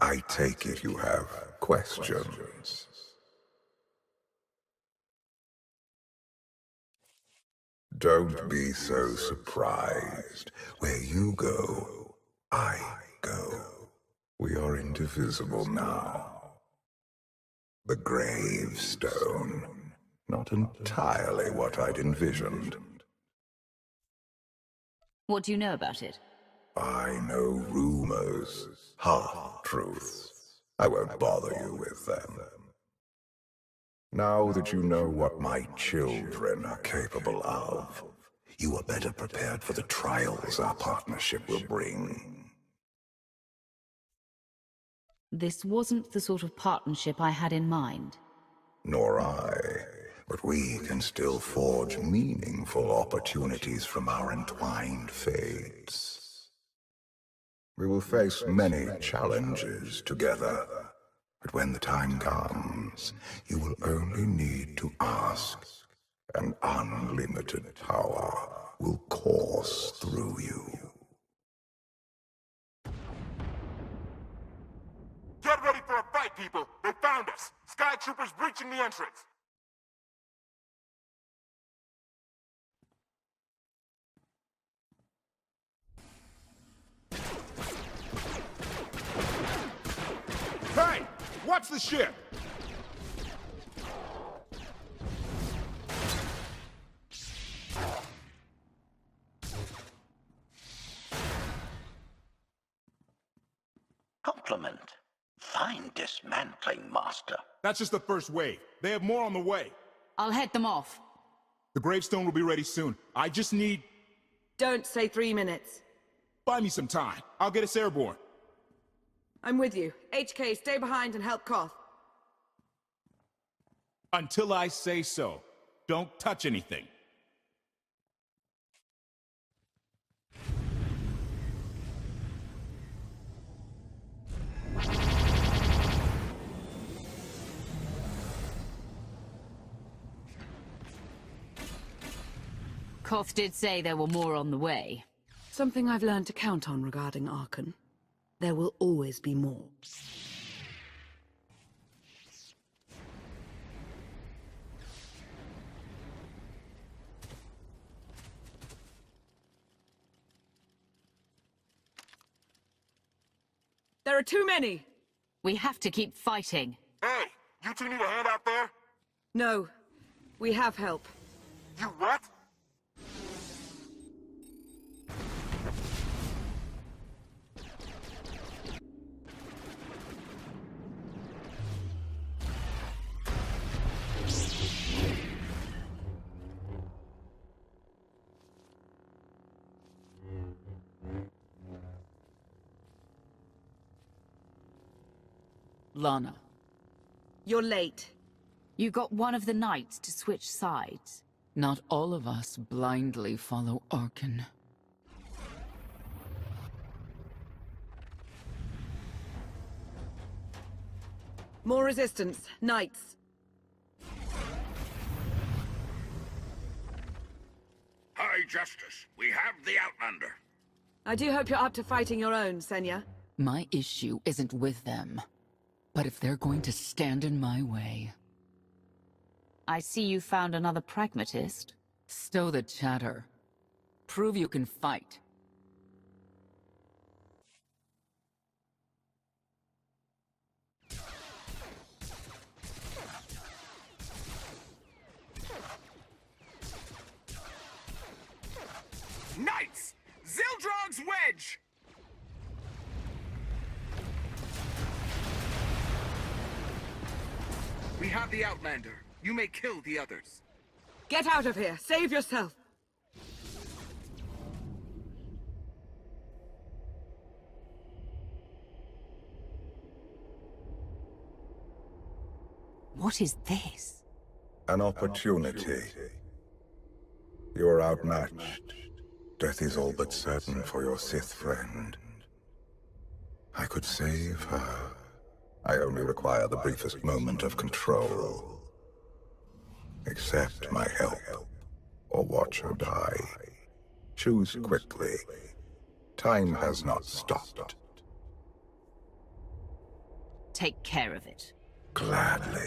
I take it you have questions. Don't be so surprised. Where you go, I go. We are indivisible now. The gravestone. Not entirely what I'd envisioned. What do you know about it? I know rumors, half-truths. I won't bother you with them. Now that you know what my children are capable of, you are better prepared for the trials our partnership will bring. This wasn't the sort of partnership I had in mind. Nor I. But we can still forge meaningful opportunities from our entwined fates. We will face many challenges together, but when the time comes, you will only need to ask, and unlimited power will course through you. Get ready for a fight, people! They found us! Sky Troopers breaching the entrance! Hey! Watch the ship! Compliment. Fine dismantling, Master. That's just the first wave. They have more on the way. I'll head them off. The gravestone will be ready soon. I just need... Don't say 3 minutes. Buy me some time. I'll get us airborne. I'm with you. HK, stay behind and help Koth. Until I say so. Don't touch anything. Koth did say there were more on the way. Something I've learned to count on regarding Archon. There will always be more. There are too many! We have to keep fighting. Hey! You two need a hand out there? No. We have help. You what? Lana, You're late. you got one of the knights to switch sides. Not all of us blindly follow Archon. More resistance. Knights. High Justice, we have the Outlander. I do hope you're up to fighting your own, Senya. My issue isn't with them. But if they're going to stand in my way... I see you found another pragmatist. Stow the chatter. Prove you can fight. Knights! Zildrog's wedge! We have the Outlander. You may kill the others. Get out of here! Save yourself! What is this? An opportunity. You are outmatched. Death is all but certain for your Sith friend. I could save her. I only require the briefest moment of control. Accept my help, or watch her die. Choose quickly. Time has not stopped. take care of it. Gladly.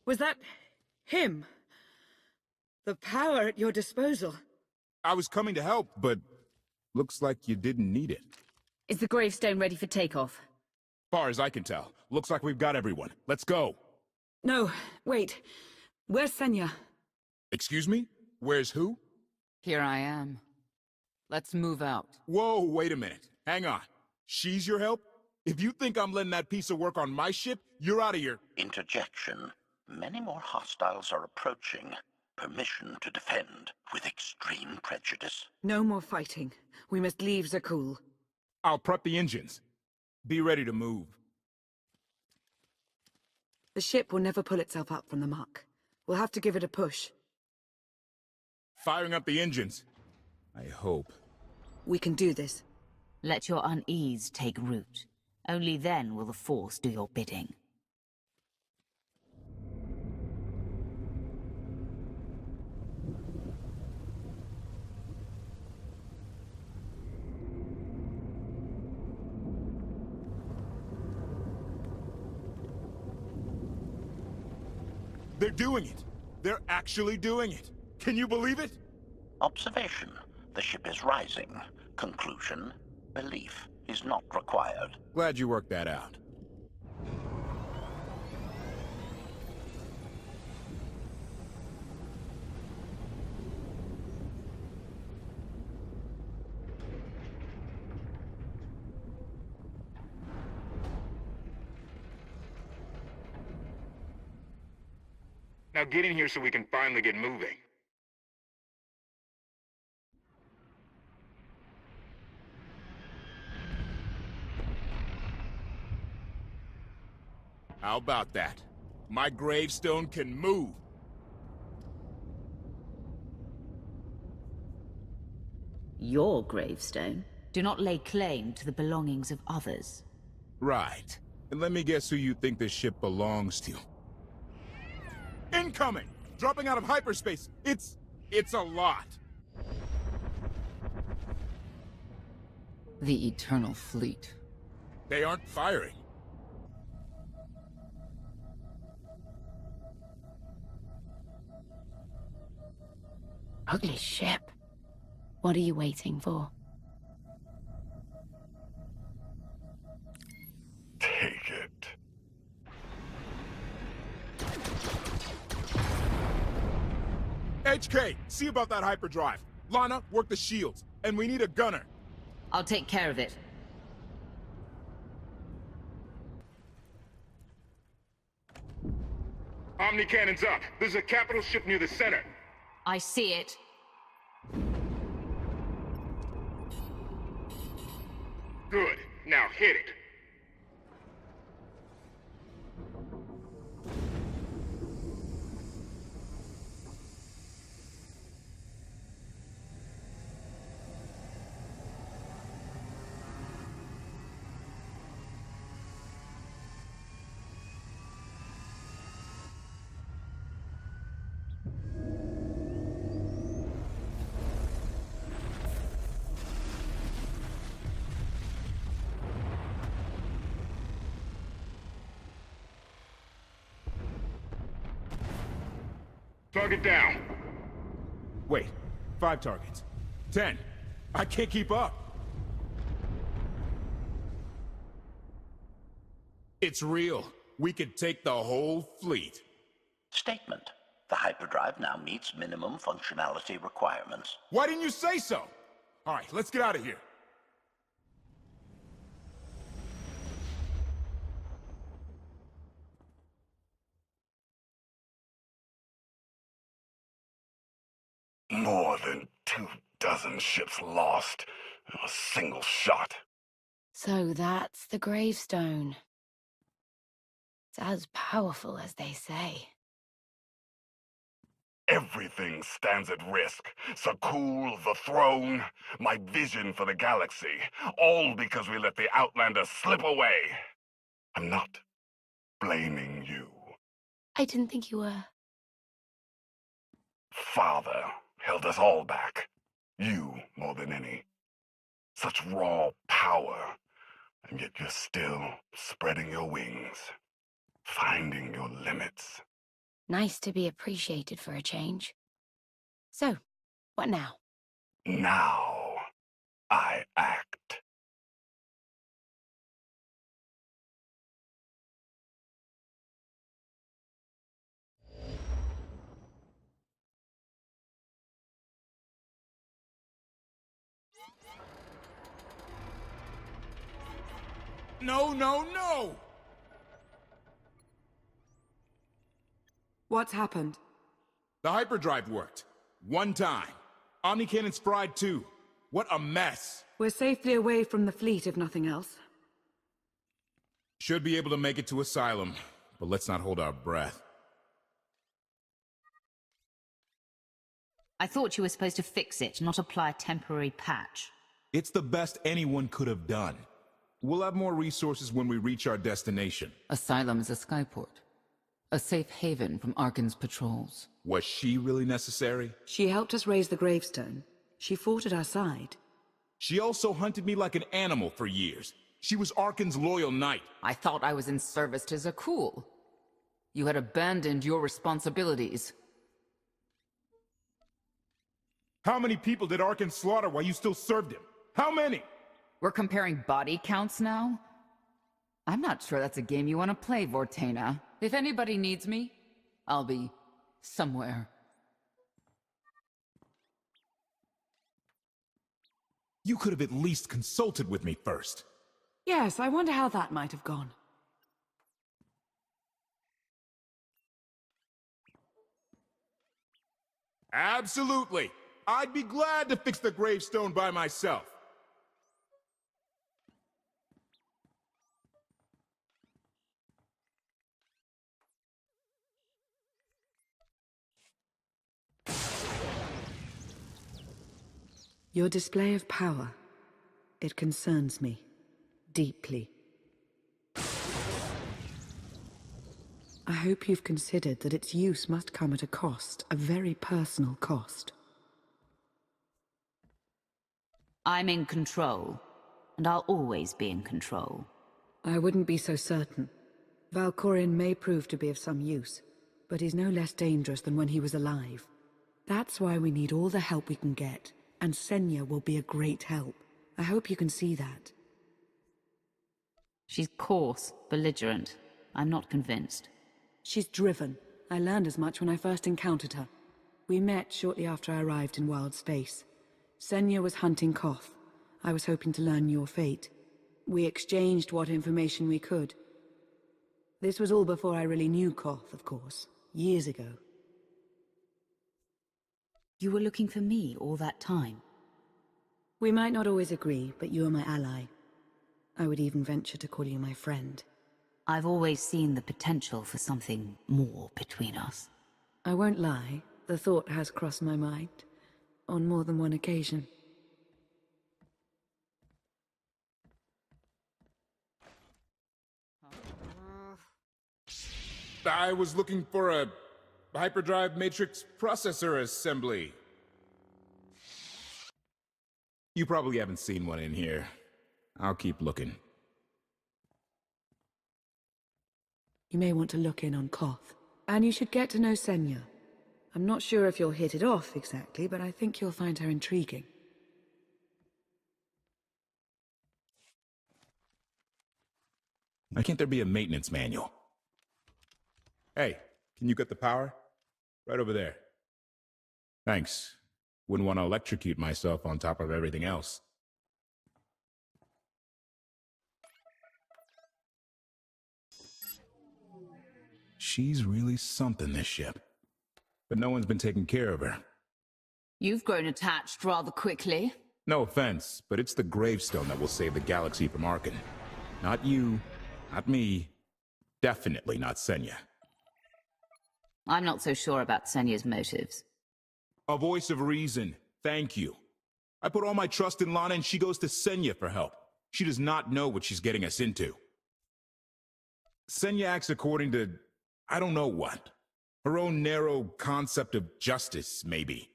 Was that him? The power at your disposal. I was coming to help, but looks like you didn't need it. Is the gravestone ready for takeoff? Far as I can tell, looks like we've got everyone. Let's go. No, wait. Where's Senya? Excuse me? Where's who? Here I am. Let's move out. Whoa, wait a minute. Hang on. She's your help? If you think I'm letting that piece of work on my ship, you're out of here. Interjection. Many more hostiles are approaching. Permission to defend with extreme prejudice. No more fighting. We must leave Zakul. I'll prep the engines. Be ready to move. The ship will never pull itself up from the muck. We'll have to give it a push. Firing up the engines. I hope. We can do this. Let your unease take root. Only then will the Force do your bidding. They're doing it. They're actually doing it. Can you believe it? Observation. The ship is rising. Conclusion. Belief is not required. Glad you worked that out. Now get in here so we can finally get moving. How about that? My gravestone can move. Your gravestone? Do not lay claim to the belongings of others. Right. And let me guess who you think this ship belongs to. Incoming! Dropping out of hyperspace! It's a lot. The Eternal Fleet. They aren't firing. Ugly ship. What are you waiting for? Take it. HK, see about that hyperdrive. Lana, work the shields. And we need a gunner. I'll take care of it. Omni cannons up. There's a capital ship near the center. I see it. Good. Now hit it. Target down. Wait, 5 targets. 10. I can't keep up. It's real. We could take the whole fleet. Statement. The hyperdrive now meets minimum functionality requirements. Why didn't you say so? All right, let's get out of here. More than 24 ships lost in a single shot. So that's the gravestone. It's as powerful as they say. Everything stands at risk. Zakul, the throne, my vision for the galaxy. All because we let the Outlander slip away. I'm not blaming you. I didn't think you were. Father held us all back. You more than any. Such raw power, and yet you're still spreading your wings, finding your limits. Nice to be appreciated for a change. So, what now? Now, I act. No, no, no! What's happened? The hyperdrive worked. One time. Omnicannon's fried too. What a mess! We're safely away from the fleet, if nothing else. Should be able to make it to Asylum, but let's not hold our breath. I thought you were supposed to fix it, not apply a temporary patch. It's the best anyone could have done. We'll have more resources when we reach our destination. Asylum is a skyport. A safe haven from Arkan's patrols. Was she really necessary? She helped us raise the gravestone. She fought at our side. She also hunted me like an animal for years. She was Arkan's loyal knight. I thought I was in service to Zakul. You had abandoned your responsibilities. How many people did Arkan slaughter while you still served him? How many? We're comparing body counts now? I'm not sure that's a game you want to play, Vortena. If anybody needs me, I'll be somewhere. You could have at least consulted with me first. Yes, I wonder how that might have gone. Absolutely. I'd be glad to fix the gravestone by myself. Your display of power, it concerns me deeply. I hope you've considered that its use must come at a cost, a very personal cost. I'm in control, and I'll always be in control. I wouldn't be so certain. Valkorion may prove to be of some use, but he's no less dangerous than when he was alive. That's why we need all the help we can get, and Senya will be a great help. I hope you can see that. She's coarse, belligerent. I'm not convinced. She's driven. I learned as much when I first encountered her. We met shortly after I arrived in Wild Space. Senya was hunting Kotfe. I was hoping to learn your fate. We exchanged what information we could. This was all before I really knew Kotfe, of course. Years ago. You were looking for me all that time? We might not always agree, but you are my ally. I would even venture to call you my friend. I've always seen the potential for something more between us. I won't lie, the thought has crossed my mind. On more than one occasion. I was looking for a hyperdrive matrix processor assembly. You probably haven't seen one in here. I'll keep looking. You may want to look in on Kotfe. And you should get to know Senya. I'm not sure if you'll hit it off exactly, but I think you'll find her intriguing. Why can't there be a maintenance manual? Hey, can you get the power? Right over there. Thanks. Wouldn't want to electrocute myself on top of everything else. She's really something, this ship. But no one's been taking care of her. You've grown attached rather quickly. No offense, but it's the gravestone that will save the galaxy from Arkan. Not you, not me, definitely not Senya. I'm not so sure about Senya's motives. A voice of reason, thank you. I put all my trust in Lana and she goes to Senya for help. She does not know what she's getting us into. Senya acts according to, I don't know what. Her own narrow concept of justice, maybe.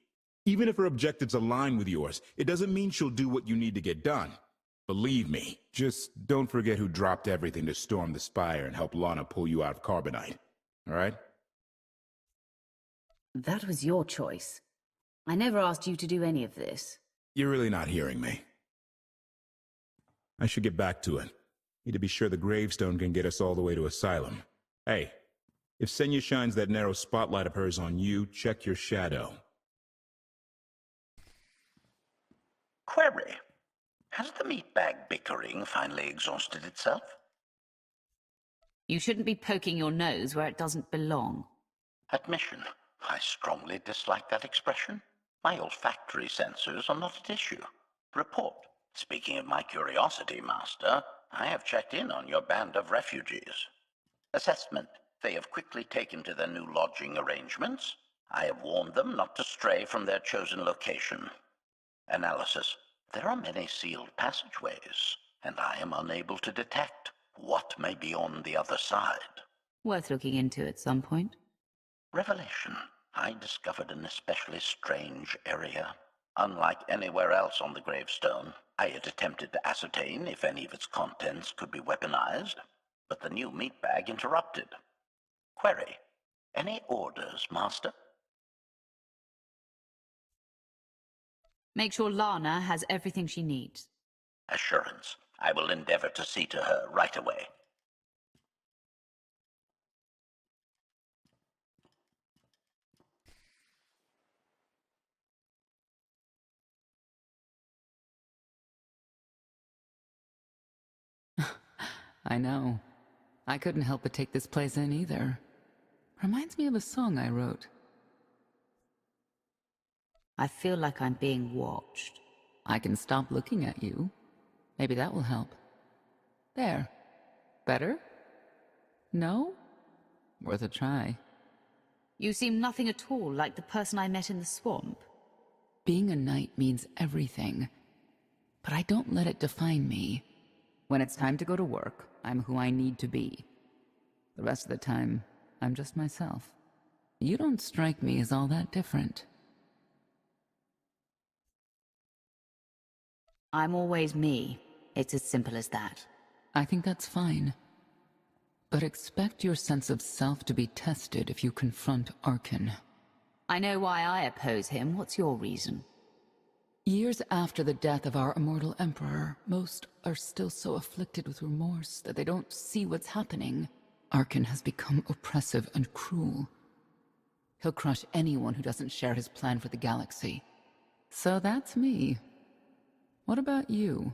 Even if her objectives align with yours, it doesn't mean she'll do what you need to get done. Believe me. Just don't forget who dropped everything to storm the spire and help Lana pull you out of Carbonite. All right? That was your choice. I never asked you to do any of this. You're really not hearing me. I should get back to it. Need to be sure the gravestone can get us all the way to Asylum. Hey, if Senya shines that narrow spotlight of hers on you, check your shadow. Query. Has the meatbag bickering finally exhausted itself? You shouldn't be poking your nose where it doesn't belong. Admission. I strongly dislike that expression. My olfactory sensors are not at issue. Report. Speaking of my curiosity, Master, I have checked in on your band of refugees. Assessment. They have quickly taken to their new lodging arrangements. I have warned them not to stray from their chosen location. Analysis. There are many sealed passageways, and I am unable to detect what may be on the other side. Worth looking into at some point. Revelation. I discovered an especially strange area. Unlike anywhere else on the gravestone, I had attempted to ascertain if any of its contents could be weaponized, but the new meatbag interrupted. Query. Any orders, Master? Make sure Lana has everything she needs. Assurance. I will endeavor to see to her right away. I know. I couldn't help but take this place in either. Reminds me of a song I wrote. I feel like I'm being watched. I can stop looking at you. Maybe that will help. There. Better? No? Worth a try. You seem nothing at all like the person I met in the swamp. Being a knight means everything. But I don't let it define me. When it's time to go to work, I'm who I need to be. The rest of the time, I'm just myself. You don't strike me as all that different. I'm always me. It's as simple as that. I think that's fine. But expect your sense of self to be tested if you confront Arkan. I know why I oppose him. What's your reason? Years after the death of our immortal emperor, most are still so afflicted with remorse that they don't see what's happening. Arkan has become oppressive and cruel. He'll crush anyone who doesn't share his plan for the galaxy. So that's me. What about you?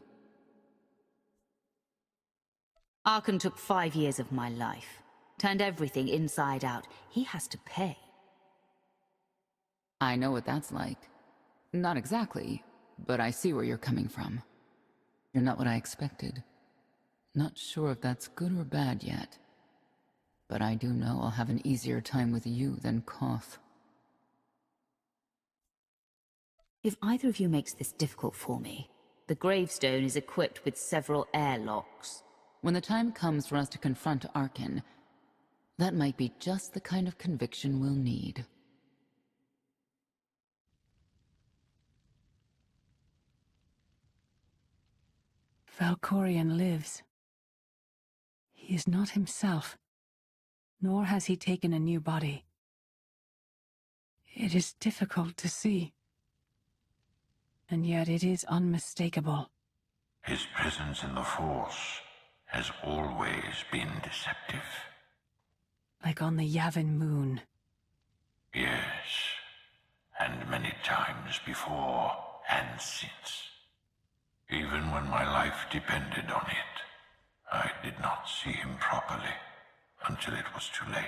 Arkan took 5 years of my life. Turned everything inside out. He has to pay. I know what that's like. Not exactly, but I see where you're coming from. You're not what I expected. Not sure if that's good or bad yet. But I do know I'll have an easier time with you than Kotfe. If either of you makes this difficult for me, the gravestone is equipped with several airlocks. When the time comes for us to confront Arkan, that might be just the kind of conviction we'll need. Valkorion lives. He is not himself, nor has he taken a new body. It is difficult to see, and yet it is unmistakable. His presence in the Force has always been deceptive. Like on the Yavin moon. Yes, and many times before and since. Even when my life depended on it, I did not see him properly until it was too late.